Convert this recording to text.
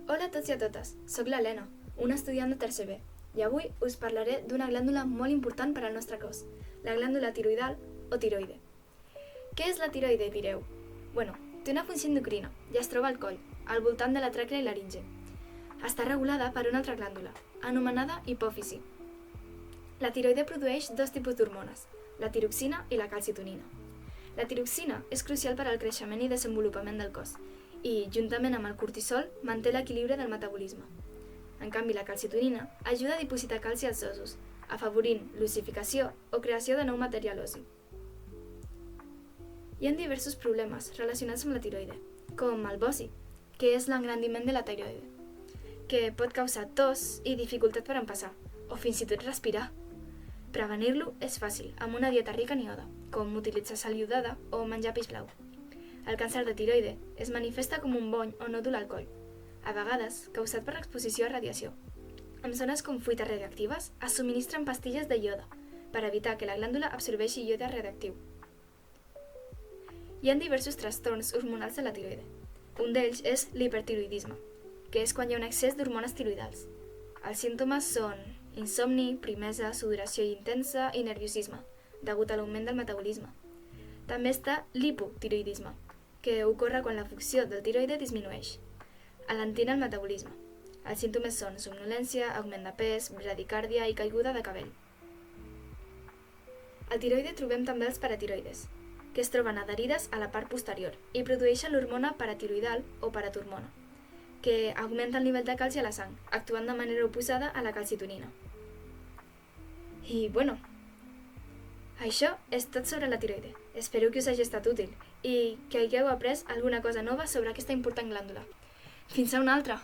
Hola a tots i a totes, soc l'Helena, una estudiant de tercer B, i avui us parlaré d'una glàndula molt important per al nostre cos, la glàndula tiroidal o tiroide. Què és la tiroide, direu? Bueno, té una funció endocrina i es troba al coll, al voltant de la tràquea i laringe. Està regulada per una altra glàndula, anomenada hipòfisi. La tiroide produeix dos tipus d'hormones, la tiroxina i la calcitonina. La tiroxina és crucial per al creixement i desenvolupament del cos i, juntament amb el cortisol, manté l'equilibri del metabolisme. En canvi, la calcitonina ajuda a dipositar calci als ossos, afavorint l'ossificació o creació de nou material ossi. Hi ha diversos problemes relacionats amb la tiroide, com el boci, que és l'engrandiment de la tiroide, que pot causar tos i dificultat per empassar, o fins i tot respirar. Prevenir-lo és fàcil, amb una dieta rica en iode, com utilitzar sal iodada o menjar peix blau. El càncer de tiroide es manifesta com un bony o nòdul al coll, a vegades causat per l'exposició a radiació. En zones com fuites radioactives es subministren pastilles de iode per evitar que la glàndula absorbeixi iode radioactiu. Hi ha diversos trastorns hormonals de la tiroide. Un d'ells és l'hipertiroidisme, que és quan hi ha un excés d'hormones tiroidals. Els símptomes són insomni, primesa, sudoració intensa i nerviosisme, degut a l'augment del metabolisme. També està l'hipotiroidisme, que ocorre quan la funció del tiroide disminueix, alentint el metabolisme. Els símptomes són somnolència, augment de pes, bradicàrdia i caiguda de cabell. Al tiroide trobem també els paratiroides, que es troben adherides a la part posterior i produeixen l'hormona paratiroidal o parathormona, que augmenta el nivell de calci a la sang, actuant de manera oposada a la calcitonina. I, bueno, això és tot sobre la tiroide. Espero que us hagi estat útil i que hagueu après alguna cosa nova sobre aquesta important glàndula. Fins a una altra!